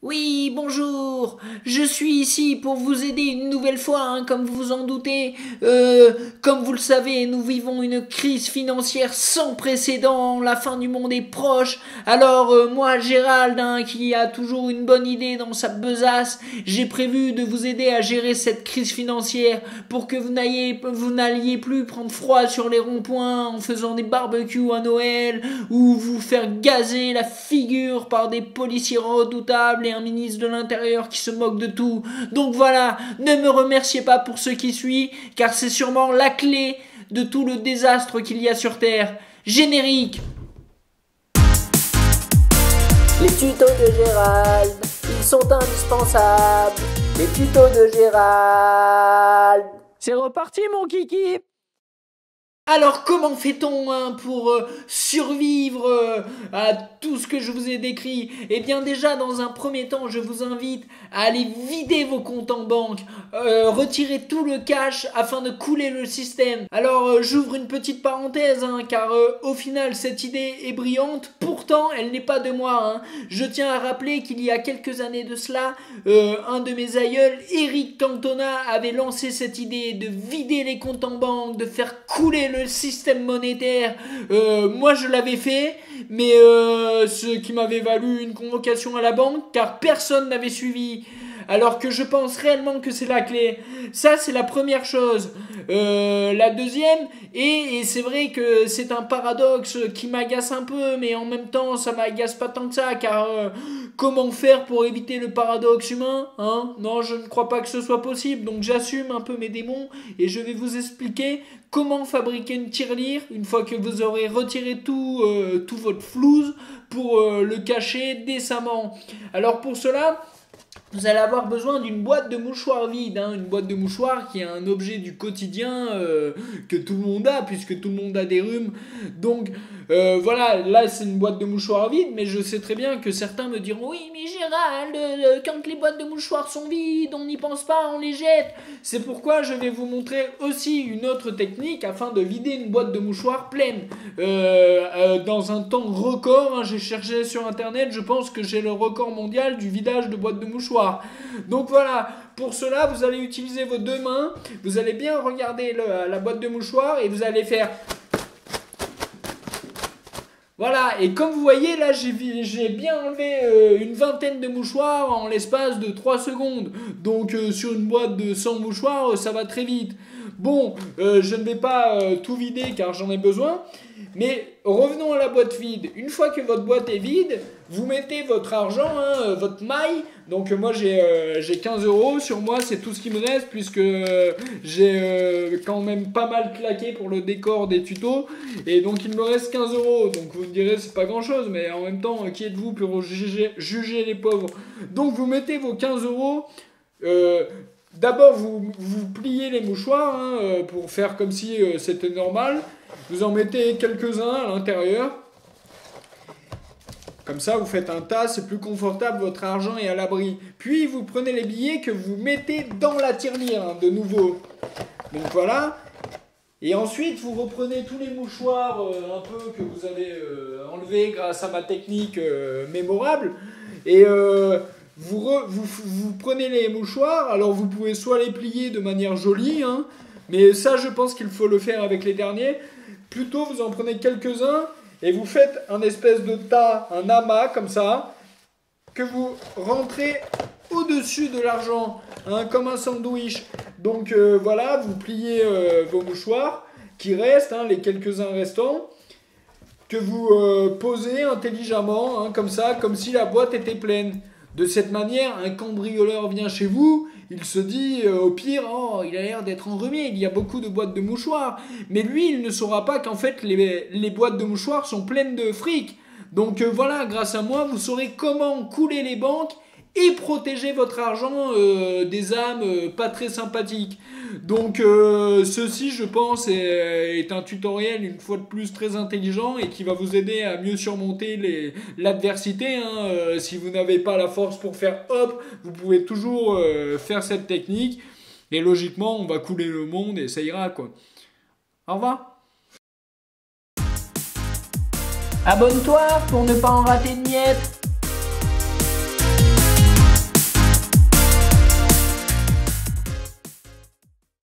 Oui, bonjour. Je suis ici pour vous aider une nouvelle fois, comme vous vous en doutez. Comme vous le savez, nous vivons une crise financière sans précédent. La fin du monde est proche. Alors, moi, Gérald, qui a toujours une bonne idée dans sa besace, j'ai prévu de vous aider à gérer cette crise financière pour que vous n'alliez plus prendre froid sur les ronds-points en faisant des barbecues à Noël ou vous faire gazer la figure par des policiers redoutables et un ministre de l'Intérieur qui se moque de tout. Donc voilà, ne me remerciez pas pour ce qui suit, car c'est sûrement la clé de tout le désastre qu'il y a sur Terre. Générique. Les tutos de Gérald, ils sont indispensables. Les tutos de Gérald. C'est reparti mon kiki. Alors comment fait-on pour survivre à tout ce que je vous ai décrit? Eh bien déjà dans un premier temps je vous invite à aller vider vos comptes en banque, retirer tout le cash afin de couler le système. Alors j'ouvre une petite parenthèse car au final cette idée est brillante, pourtant elle n'est pas de moi. Je tiens à rappeler qu'il y a quelques années de cela, un de mes aïeuls, Eric Cantona, avait lancé cette idée de vider les comptes en banque, de faire couler le système monétaire. Moi je l'avais fait, mais ce qui m'avait valu une convocation à la banque car personne n'avait suivi. Alors que je pense réellement que c'est la clé. Ça c'est la première chose. La deuxième, et c'est vrai que c'est un paradoxe qui m'agace un peu, mais en même temps ça m'agace pas tant que ça, car comment faire pour éviter le paradoxe humain, Non, je ne crois pas que ce soit possible, donc j'assume un peu mes démons et je vais vous expliquer comment fabriquer une tirelire une fois que vous aurez retiré tout votre flouze pour le cacher décemment. Alors pour cela, vous allez avoir besoin d'une boîte de mouchoirs vide, une boîte de mouchoirs qui est un objet du quotidien que tout le monde a, puisque tout le monde a des rhumes. Donc voilà, là c'est une boîte de mouchoirs vide, mais je sais très bien que certains me diront « Oui, mais Gérald, quand les boîtes de mouchoirs sont vides, on n'y pense pas, on les jette ». C'est pourquoi je vais vous montrer aussi une autre technique afin de vider une boîte de mouchoirs pleine. Dans un temps record, j'ai cherché sur internet, je pense que j'ai le record mondial du vidage de boîtes de mouchoirs. Donc voilà, pour cela vous allez utiliser vos deux mains, vous allez bien regarder la boîte de mouchoirs et vous allez faire... Voilà, et comme vous voyez là j'ai bien enlevé une vingtaine de mouchoirs en l'espace de 3 secondes. Donc sur une boîte de 100 mouchoirs ça va très vite. Bon, je ne vais pas tout vider car j'en ai besoin. Mais revenons à la boîte vide. Une fois que votre boîte est vide, vous mettez votre argent, votre maille. Donc moi j'ai 15 € sur moi, c'est tout ce qui me reste puisque j'ai quand même pas mal claqué pour le décor des tutos. Et donc il me reste 15 €. Donc vous me direz c'est pas grand chose, mais en même temps qui êtes-vous pour juger les pauvres? Donc vous mettez vos 15 €. D'abord vous pliez les mouchoirs pour faire comme si c'était normal. Vous en mettez quelques-uns à l'intérieur. Comme ça, vous faites un tas, c'est plus confortable, votre argent est à l'abri. Puis, vous prenez les billets que vous mettez dans la tirelire, de nouveau. Donc voilà. Et ensuite, vous reprenez tous les mouchoirs un peu que vous avez enlevés grâce à ma technique mémorable. Et vous prenez les mouchoirs. Alors, vous pouvez soit les plier de manière jolie, mais ça, je pense qu'il faut le faire avec les derniers. Plutôt, vous en prenez quelques-uns et vous faites un espèce de tas, un amas comme ça, que vous rentrez au-dessus de l'argent, comme un sandwich. Donc voilà, vous pliez vos mouchoirs qui restent, les quelques-uns restants, que vous posez intelligemment, comme ça, comme si la boîte était pleine. De cette manière, un cambrioleur vient chez vous, il se dit au pire, oh, il a l'air d'être enrhumé, il y a beaucoup de boîtes de mouchoirs. Mais lui, il ne saura pas qu'en fait, les boîtes de mouchoirs sont pleines de fric. Donc voilà, grâce à moi, vous saurez comment couler les banques et protéger votre argent des âmes pas très sympathiques. Donc ceci, je pense, est un tutoriel une fois de plus très intelligent et qui va vous aider à mieux surmonter l'adversité. Si vous n'avez pas la force pour faire hop, vous pouvez toujours faire cette technique et logiquement, on va couler le monde et ça ira quoi. Au revoir. Abonne-toi pour ne pas en rater de miettes.